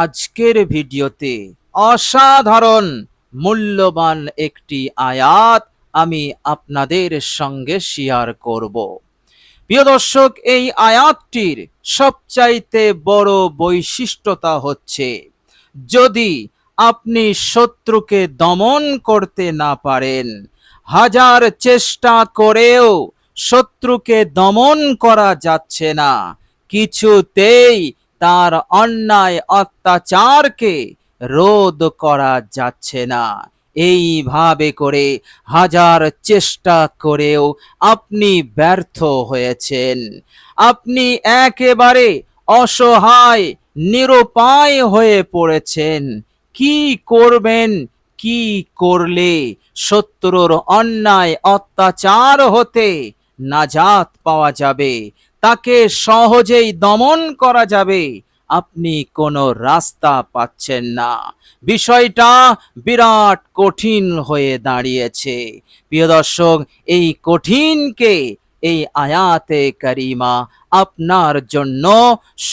আজকের ভিডিওতে অসাধারণ মূল্যবান একটি আয়াত আমি আপনাদের সঙ্গে শেয়ার করব। প্রিয় দর্শক, এই আয়াতটির সবচাইতে বড় বৈশিষ্ট্যতা হচ্ছে, যদি আপনি শত্রুকে দমন করতে না পারেন, হাজার চেষ্টা করেও শত্রুকে দমন করা যাচ্ছে না, কিছুতেই তার অন্যায় অত্যাচারকে রোধ করা যাচ্ছে না, এইভাবে করে হাজার চেষ্টা করেও আপনি ব্যর্থ হয়েছেন, আপনি একেবারে অসহায় নিরুপায় হয়ে পড়েছেন। কি করবেন, কি করলে শত্রুর অন্যায় অত্যাচার হতে নাজাত পাওয়া যাবে, তাকে সহজেই দমন করা যাবে, আপনি কোনো রাস্তা পাচ্ছেন না। বিষয়টা বিরাট কঠিন হয়ে দাঁড়িয়েছে। প্রিয় দর্শক, এই কঠিনকে এই আয়াতে কারিমা আপনার জন্য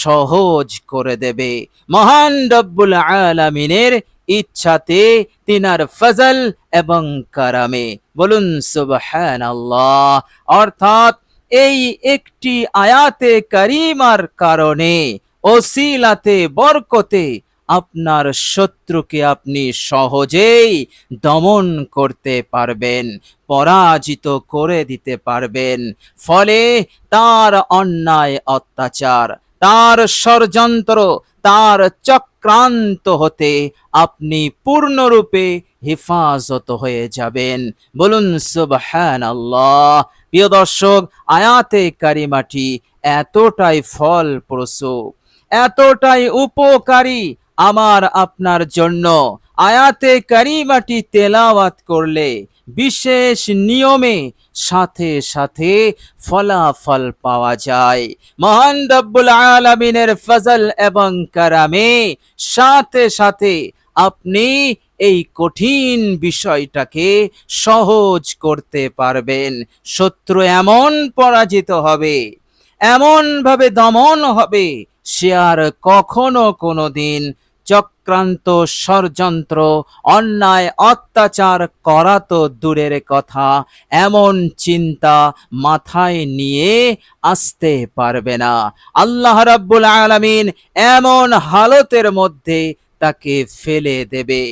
সহজ করে দেবে। মহান রব্বুল আলামিনের ইচ্ছাতে, তিনার ফজল এবং কারামে, বলুন সুবহানাল্লাহ। অর্থাৎ এই একটি আয়াতে কারিমার কারণে, ওসিলাতে, বরকতে আপনার শত্রুকে আপনি সহজেই দমন করতে পারবেন, পরাজিত করে দিতে পারবেন। ফলে তার অন্যায় অত্যাচার, তার ষড়যন্ত্র, তার চক্রান্ত হতে আপনি পূর্ণরূপে হেফাজত হয়ে যাবেন। বলুন সুবহানাল্লাহ। প্রিয় দর্শক, আয়াতে কারিমাটি এতটাই ফলপ্রসূ, এতটাই উপকারী আমার আপনার জন্য। আয়াতে কারিমাটি তেলাওয়াত করলে বিশেষ নিয়মে সাথে সাথে ফলাফল পাওয়া যায়। মহান রব্বুল আলামিনের ফজল এবং কারামে সাথে সাথে আপনি এই কঠিন বিষয়টাকে সহজ করতে পারবেন। শত্রু এমন পরাজিত হবে, এমন ভাবে দমন হবে, সে আর কখনো কোনোদিন চক্রান্ত, ষড়যন্ত্র, অন্যায় অত্যাচার করা তো দূরের কথা, এমন চিন্তা মাথায় নিয়ে আসতে পারবে না। আল্লাহ রাব্বুল আলামিন এমন হালতের মধ্যে তাকে ফেলে দেবে,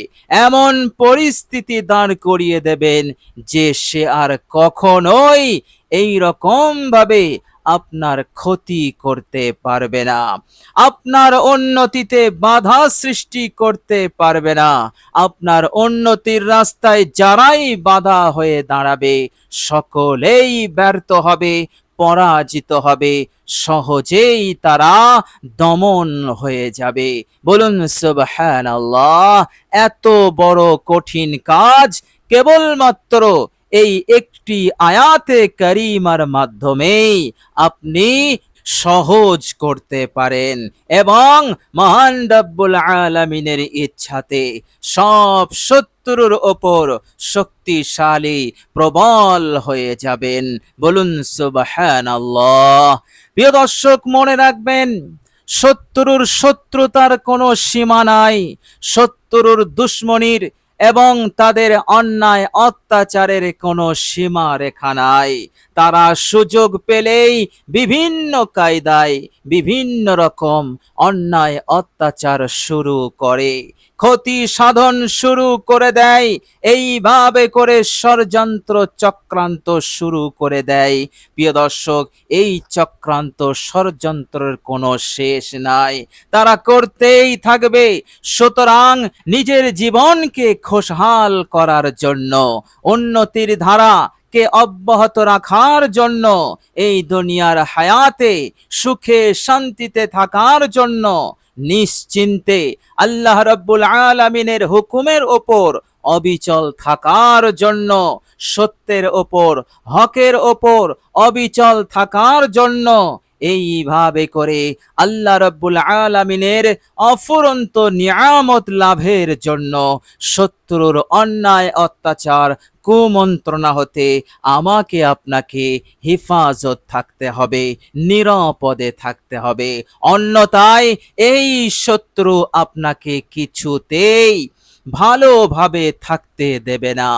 এমন পরিস্থিতি দাঁড় করিয়ে দেবেন যে সে আর কখনোই এই রকম ভাবে আপনার ক্ষতি করতে পারবে না, আপনার উন্নতিতে বাধা সৃষ্টি করতে পারবে না। আপনার উন্নতির রাস্তায় যারাই বাধা হয়ে দাঁড়াবে, সকলেই ব্যর্থ হবে, পরাজিত হবে, সহজেই তারা দমন হয়ে যাবে। বলুন সুবহানাল্লাহ। এত বড় কঠিন কাজ কেবলমাত্র এই একটি আয়াতে কারিমার মাধ্যমেই আপনি সহজ করতে পারেন, এবং মহান রব্বুল আলামিনের ইচ্ছাতে সব শত্রুর ওপর শক্তিশালী, প্রবল হয়ে যাবেন। বলুন সুবহানাল্লাহ। প্রিয় দর্শক, মনে রাখবেন, শত্রুর শত্রুতার কোনো সীমা নাই, শত্রুর দুশ্মনীর এবং তাদের অন্যায় অত্যাচারের কোনো সীমা রেখা নাই। তারা সুযোগ পেলেই বিভিন্ন কায়দায় বিভিন্ন রকম অন্যায় অত্যাচার শুরু করে, ক্ষতি সাধন শুরু করে দেয়, এইভাবে করে ষড়যন্ত্র চক্রান্ত শুরু করে দেয়। প্রিয় দর্শক, এই চক্রান্ত ষড়যন্ত্রের কোনো শেষ নাই, তারা করতেই থাকবে। সুতরাং নিজের জীবনকে খুশহাল করার জন্য, উন্নতির ধারা কে অব্যাহত রাখার জন্য, এই দুনিয়ার হায়াতে সুখে শান্তিতে থাকার জন্য, নিশ্চিন্তে আল্লাহ রাব্বুল আলামিনের হুকুমের ওপর অবিচল থাকার জন্য, সত্যের ওপর, হকের ওপর অবিচল থাকার জন্য এইভাবে করে আল্লাহ রাব্বুল আলামিনের অফুরন্ত নিয়ামত লাভের জন্য শত্রুর অন্যায় অত্যাচার কুমন্ত্রণা হতে আমাকে আপনাকে হেফাজত থাকতে হবে, নিরাপদে থাকতে হবে। অন্যথায় এই শত্রু আপনাকে কিছুতেই ভালোভাবে থাকতে দেবে না,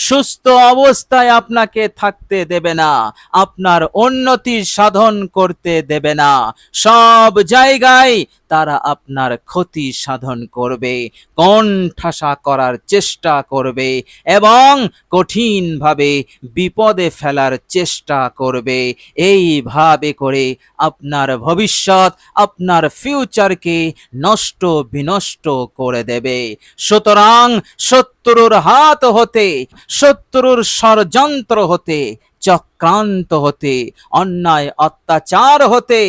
সুস্থ অবস্থায় আপনাকে থাকতে দেবে না, আপনার উন্নতি সাধন করতে দেবে না। সব জায়গায় তারা আপনার ক্ষতি সাধন করবে, কোণঠাসা করার চেষ্টা করবে এবং কঠিনভাবে বিপদে ফেলার চেষ্টা করবে। এইভাবে করে আপনার ভবিষ্যৎ, আপনার ফিউচারকে নষ্ট বিনষ্ট করে দেবে। সুতরাং শত্রুর হাত হতে, শত্রুর ষড়যন্ত্র হতে, চক্রান্ত হতে, অন্যায় অত্যাচার হতে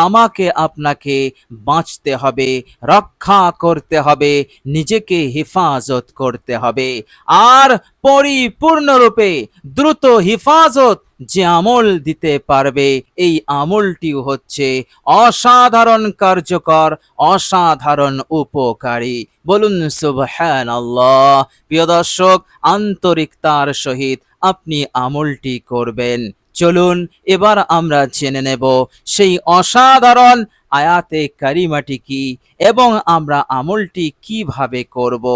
আমাকে আপনাকে বাঁচতে হবে, রক্ষা করতে হবে, নিজেকে হেফাজত করতে হবে। আর পরিপূর্ণরূপে দ্রুত হেফাজত যে আমল দিতে পারবে, এই আমলটি হচ্ছে অসাধারণ কার্যকর, অসাধারণ উপকারী। বলুন সুবহানাল্লাহ। প্রিয় দর্শক, আন্তরিকতার সহিত আপনি আমলটি করবেন। চলুন এবার আমরা জেনে নেব সেই অসাধারণ আয়াতে কারিমাটি কি এবং আমরা আমলটি কিভাবে করব,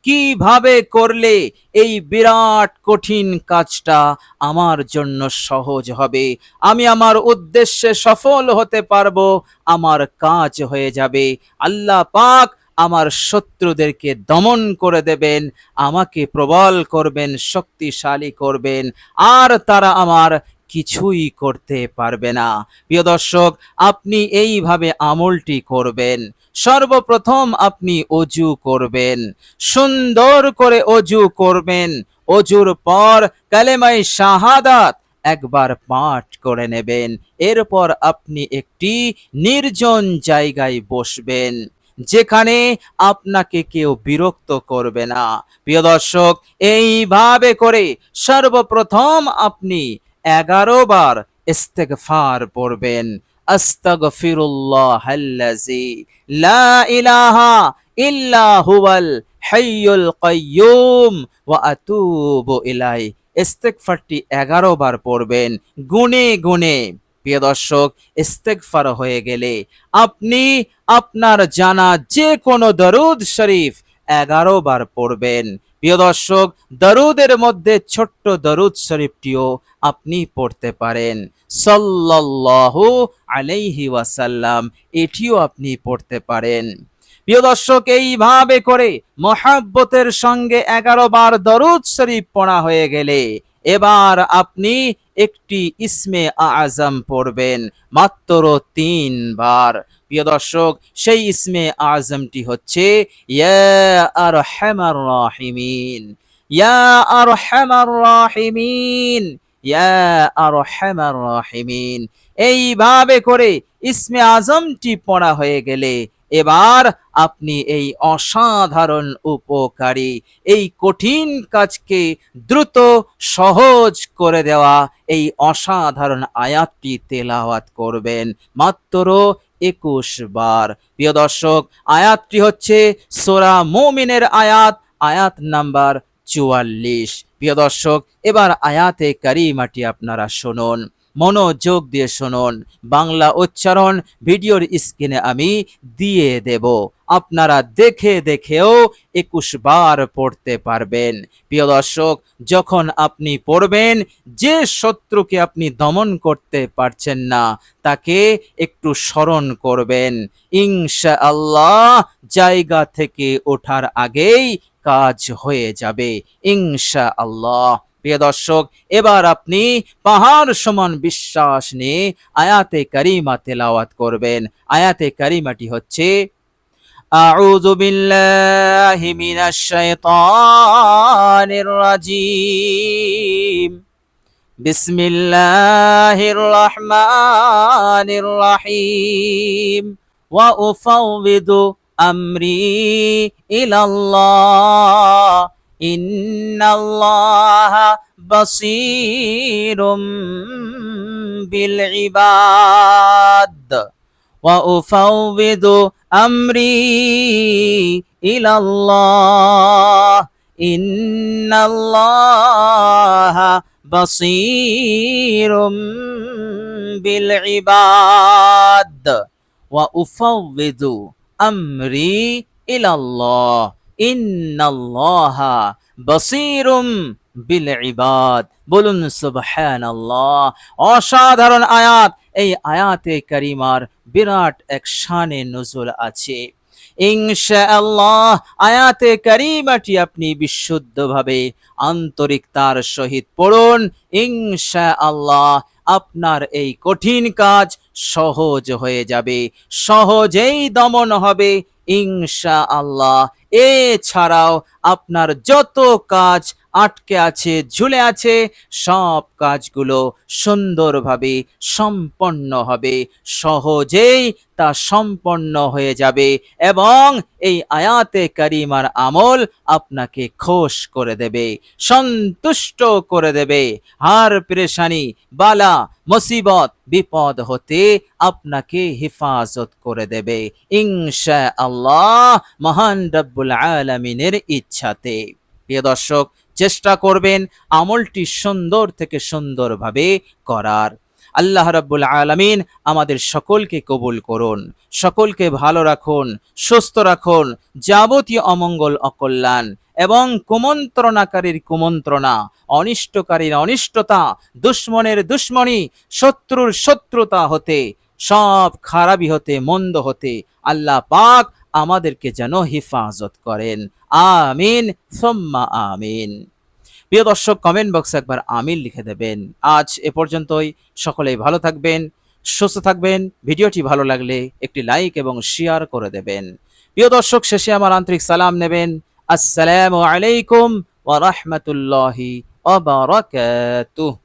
কিভাবে করলে এই বিরাট কঠিন কাজটা আমার জন্য সহজ হবে, আমি আমার উদ্দেশ্যে সফল হতে পারবো, আমার কাজ হয়ে যাবে। আল্লাহ পাক আমার শত্রুদেরকে দমন করে দেবেন, আমাকে প্রবল করবেন, শক্তিশালী করবেন, আর তারা আমার কিছুই করতে পারবে না। প্রিয় দর্শক, আপনি এইভাবে আমলটি করবেন। সর্বপ্রথম আপনি অজু করবেন, সুন্দর করে অজু করবেন। অজুর পর কালেমায়ে শাহাদাত একবার পাঠ করে নেবেন। এরপর আপনি একটি নির্জন জায়গায় বসবেন, যেখানে আপনাকে কেউ বিরক্ত করবে না। প্রিয় দর্শক, এইভাবে করে সর্বপ্রথম আপনি 11 বার ইস্তেগফার পড়বেন। আস্তাগফিরুল্লাহাল্লাযী লা ইলাহা ইল্লা হুয়াল হাইয়ুল কাইয়্যুম ওয়া আতুবু ইলাইহি। ইস্তেগফারটি 11 বার পড়বেন গুনে গুনে। প্রিয় দর্শক, ইস্তেগফার হয়ে গেলে আপনি আপনার জানা যে কোনো দরুদ শরীফ 11 বার পড়বেন। প্রিয় দর্শক, দরুদের মধ্যে ছোট্ট দরুদ শরীফটিও আপনি পড়তে পারেন, সাল্লাল্লাহু আলাইহি ওয়াসাল্লাম, এটিও আপনি পড়তে পারেন। প্রিয় দর্শক, এইভাবে করে মহাব্বতের সঙ্গে 11 বার দরুদ শরীফ পড়া হয়ে গেলে এবার আপনি একটি ইসমে আজম পড়বেন মাত্র 3 বার। প্রিয় দর্শক, সেই ইসমে আজমটি হচ্ছে ইয়া আরহামার রাহিমিন, ইয়া আরহামার রাহিমিন, ইয়া আরহামার রাহিমিন। এইভাবে করে ইসমে আজমটি পড়া হয়ে গেলে এবার আপনি এই অসাধারণ উপকারী, এই কঠিন কাজকে দ্রুত সহজ করে দেওয়া এই অসাধারণ আয়াতটি তেলাওয়াত করবেন মাত্র 21 বার। প্রিয় দর্শক, আয়াতটি হচ্ছে সূরা মুমিনের আয়াত, আয়াত নাম্বার 44। প্রিয় দর্শক, এবার আয়াতে কারিমাটি আপনারা শুনুন, মনোযোগ দিয়ে শুনুন। বাংলা উচ্চারণ ভিডিওর স্ক্রিনে আমি দিয়ে দেব, আপনারা দেখে দেখেও 21 বার পড়তে পারবেন। প্রিয় দর্শক, যখন আপনি পড়বেন, যে শত্রুকে আপনি দমন করতে পারছেন না তাকে একটু স্মরণ করবেন। ইনশাআল্লাহ জায়গা থেকে ওঠার আগেই কাজ হয়ে যাবে ইনশাআল্লাহ। প্রিয় দর্শক, এবার আপনি পাহাড় সমান বিশ্বাস নিয়ে আয়াতে কারিমা তেলাওয়াত করবেন। আয়াতে কারিমাটি হচ্ছে আউযু বিল্লাহি মিনাশ শাইতানির রাজিম, বিসমিল্লাহির রহমানির রহিম, ওয়া উফাউযিদু আমরি ইলাল্লাহ, ইন্নাল্লাহা বাসীরুম বিল ইবাদ ওয়া উফাউযিদু আমরি ইলাল্লাহ ইন্নাল্লাহা বাসীরুম বিল ইবাদ ওয়া উফাউযিদু আমরি ইলাল্লাহ ইন্নাল্লাহা বাসীরুম বিল ইবাদ। বলুন সুবহানাল্লাহ। অসাধারণ আয়াত। এই আয়াতে কারিমার বিরাট এক শানে নুজুল আছে। ইনশাআল্লাহ আয়াতে কারিমাটি আপনি বিশুদ্ধভাবে আন্তরিকতার সহিত পড়ুন। ইনশাআল্লাহ আপনার এই কঠিন কাজ সহজ হয়ে যাবে, সহজেই দমন হবে ইনশাআল্লাহ। এছাড়াও আপনার যত কাজ আটকে আছে, ঝুলে আছে, সব কাজগুলো সুন্দরভাবে সম্পন্ন হবে, সহজেই তা সম্পন্ন হয়ে যাবে এবং এই আয়াতে কারিমার আমল আপনাকে খুশ করে দেবে, সন্তুষ্ট করে দেবে। হার পেরেশানি, বালা, মুসিবত, বিপদ হতে আপনাকে হেফাজত করে দেবে ইনশাআল্লাহ মহান রব্বুল আলামিনের ইচ্ছাতে। প্রিয় দর্শক, চেষ্টা করবেন আমলটি সুন্দর থেকে সুন্দরভাবে করার। আল্লাহ রাব্বুল আলামিন আমাদের সকলকে কবুল করুন, সকলকে ভালো রাখুন, সুস্থ রাখুন। যাবতীয় অমঙ্গল, অকল্যাণ এবং কুমন্ত্রণাকারীর কুমন্ত্রণা, অনিষ্টকারীর অনিষ্টতা, দুশ্মনের দুশ্মনী, শত্রুর শত্রুতা হতে, সব খারাপি হতে, মন্দ হতে আল্লাহ পাক আমাদেরকে যেন হেফাজত করেন। আমিন সুম্মা আমিন। প্রিয় দর্শক, কমেন্ট বক্সে একবার আমিন লিখে দেবেন। আজ এ পর্যন্তই। সকলেই ভালো থাকবেন, সুস্থ থাকবেন। ভিডিওটি ভালো লাগলে একটি লাইক এবং শেয়ার করে দেবেন। প্রিয় দর্শক, শেষে আমার আন্তরিক সালাম নেবেন। আসসালামু আলাইকুম ওয়া রাহমাতুল্লাহি ওয়া বারাকাতুহু।